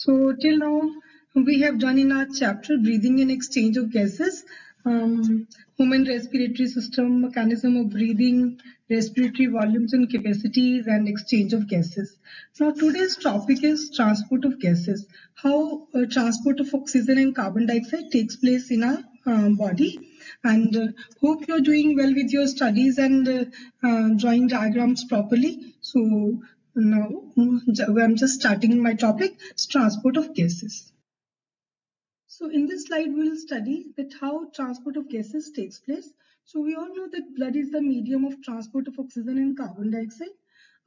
So till now, we have done in our chapter breathing and exchange of gases, human respiratory system, mechanism of breathing, respiratory volumes and capacities, and exchange of gases. Now today's topic is transport of gases, how transport of oxygen and carbon dioxide takes place in our body. And hope you're doing well with your studies and drawing diagrams properly. So now I'm just starting my topic, transport of gases. So in this slide, we'll study that how transport of gases takes place. So we all know that blood is the medium of transport of oxygen and carbon dioxide.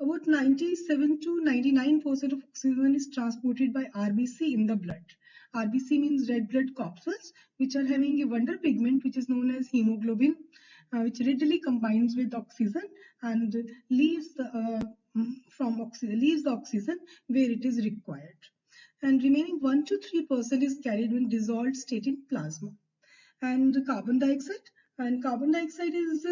About 97 to 99% of oxygen is transported by RBC in the blood. RBC means red blood corpuscles, which are having a wonder pigment which is known as hemoglobin, which readily combines with oxygen and leaves the oxygen where it is required, and remaining 1 to 3% is carried in dissolved state in plasma. And carbon dioxide is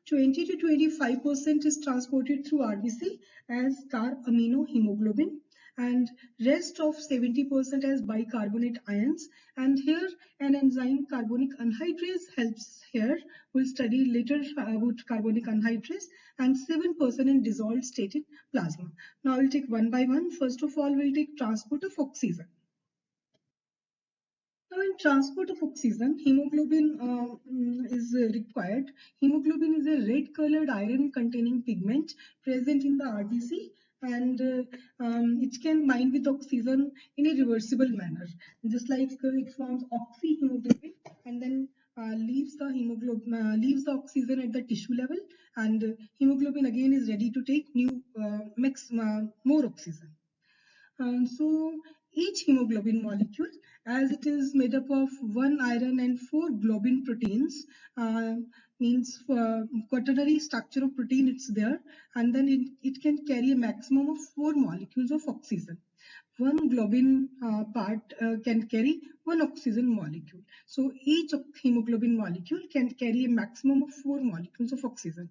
20 to 25% is transported through RBC as carb-aminohemoglobin, and rest of 70% as bicarbonate ions. And here an enzyme carbonic anhydrase helps here. We'll study later about carbonic anhydrase, and 7% in dissolved state in plasma. Now we'll take one by one. First of all, we'll take transport of oxygen. Now, in transport of oxygen, hemoglobin is required. Hemoglobin is a red-colored iron-containing pigment present in the RBC, and it can bind with oxygen in a reversible manner. Just like it forms oxyhemoglobin and then leaves the oxygen at the tissue level, and hemoglobin again is ready to take more oxygen. And so each hemoglobin molecule, as it is made up of 1 iron and 4 globin proteins, means quaternary structure of protein it's there, and then it can carry a maximum of 4 molecules of oxygen. One globin part can carry 1 oxygen molecule. So each hemoglobin molecule can carry a maximum of 4 molecules of oxygen.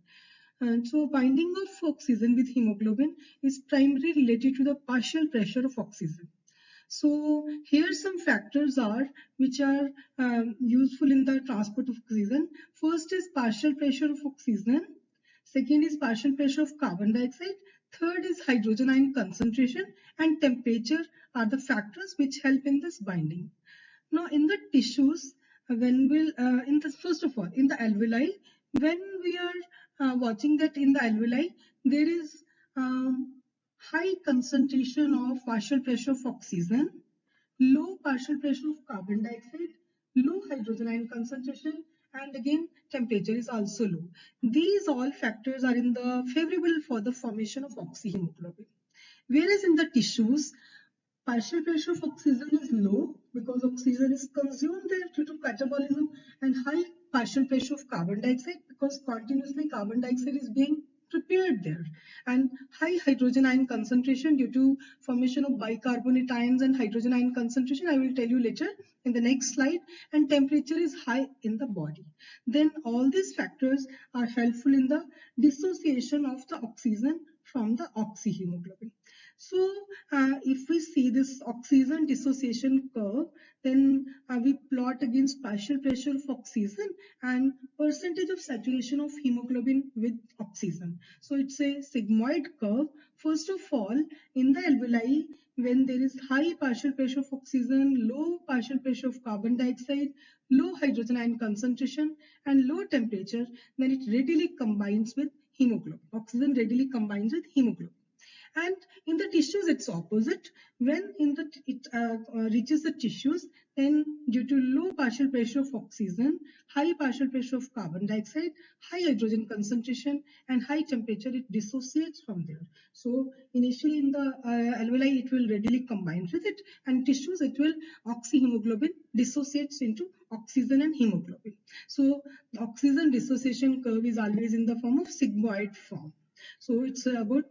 And so binding of oxygen with hemoglobin is primarily related to the partial pressure of oxygen. So here some factors are which are useful in the transport of oxygen. First is partial pressure of oxygen. Second is partial pressure of carbon dioxide. Third is hydrogen ion concentration, and temperature are the factors which help in this binding. Now in the tissues, first of all, in the alveoli, when we are watching that in the alveoli, there is high concentration of partial pressure of oxygen, low partial pressure of carbon dioxide, low hydrogen ion concentration, and again temperature is also low. These all factors are in the favorable for the formation of oxyhemoglobin. Whereas in the tissues, partial pressure of oxygen is low because oxygen is consumed there due to catabolism, and high partial pressure of carbon dioxide because continuously carbon dioxide is being prepared there, and high hydrogen ion concentration due to formation of bicarbonate ions and hydrogen ion concentration. I will tell you later in the next slide. And temperature is high in the body. Then all these factors are helpful in the dissociation of the oxygen from the oxyhemoglobin. So if we see this oxygen dissociation curve, then we plot against partial pressure of oxygen and percentage of saturation of hemoglobin with oxygen. So it's a sigmoid curve. First of all, in the alveoli, when there is high partial pressure of oxygen, low partial pressure of carbon dioxide, low hydrogen ion concentration, and low temperature, then it readily combines with hemoglobin. Oxygen readily combines with hemoglobin. And in the tissues, it's opposite. When it reaches the tissues, then due to low partial pressure of oxygen, high partial pressure of carbon dioxide, high hydrogen concentration, and high temperature, it dissociates from there. So initially in the alveoli, it will readily combine with it, and tissues, it will oxyhemoglobin dissociates into oxygen and hemoglobin. So the oxygen dissociation curve is always in the form of sigmoid form. So it's about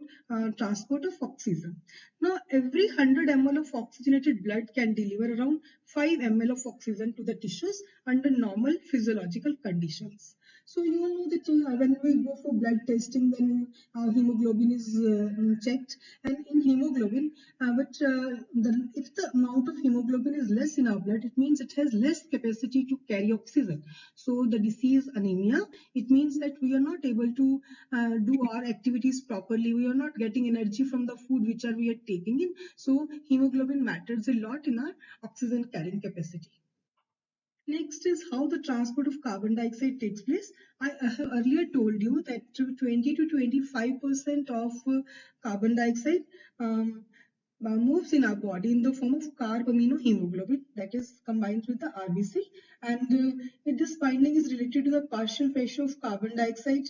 transport of oxygen. Now every 100 ml of oxygenated blood can deliver around 5 ml of oxygen to the tissues under normal physiological conditions. So you all know that when we go for blood testing, then hemoglobin is checked, and in hemoglobin, if the amount hemoglobin is less in our blood, it means it has less capacity to carry oxygen. So the disease anemia, it means that we are not able to do our activities properly. We are not getting energy from the food which we are taking in. So hemoglobin matters a lot in our oxygen carrying capacity. Next is how the transport of carbon dioxide takes place. I have earlier told you that 20 to 25% of carbon dioxide moves in our body in the form of carbaminohemoglobin that is combined with the RBC, and this binding is related to the partial pressure of carbon dioxide.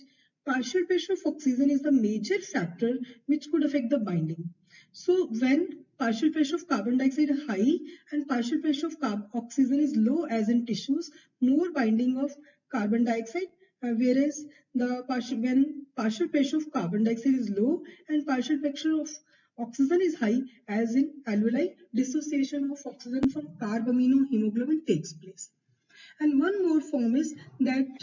Partial pressure of oxygen is the major factor which could affect the binding. So when partial pressure of carbon dioxide is high and partial pressure of oxygen is low, as in tissues, more binding of carbon dioxide, whereas when partial pressure of carbon dioxide is low and partial pressure of oxygen is high, as in alveoli, dissociation of oxygen from carbaminohemoglobin takes place. And one more form is that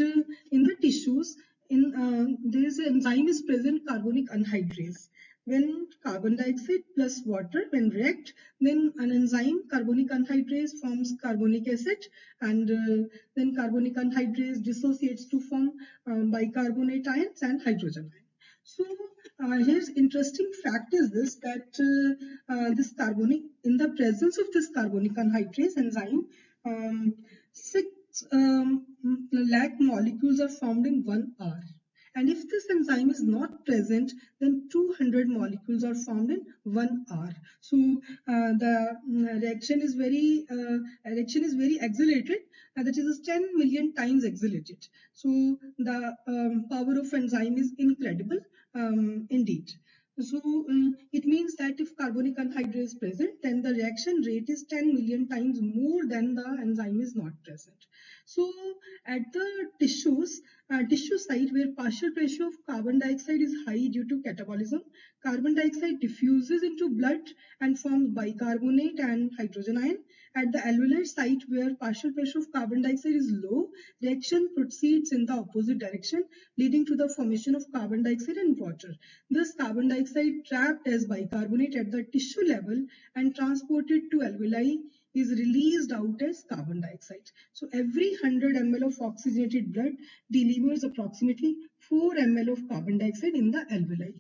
in the tissues, there is an enzyme is present, carbonic anhydrase. When carbon dioxide plus water, when react, then an enzyme, carbonic anhydrase, forms carbonic acid, and then carbonic anhydrase dissociates to form bicarbonate ions and hydrogen ion. So here's interesting fact is this, that this carbonic, in the presence of this carbonic anhydrase enzyme, 6 lakh molecules are formed in 1 hour. And if this enzyme is not present, then 200 molecules are formed in 1 hour. So the reaction is very accelerated, that is 10 million times accelerated. So the power of enzyme is incredible indeed. So it means that if carbonic anhydrase is present, then the reaction rate is 10 million times more than the enzyme is not present. So at the tissue site where partial pressure of carbon dioxide is high due to catabolism, carbon dioxide diffuses into blood and forms bicarbonate and hydrogen ion. At the alveolar site where partial pressure of carbon dioxide is low, reaction proceeds in the opposite direction, leading to the formation of carbon dioxide and water. Thus, carbon dioxide trapped as bicarbonate at the tissue level and transported to alveoli is released out as carbon dioxide. So every 100 ml of oxygenated blood delivers approximately 4 ml of carbon dioxide in the alveoli.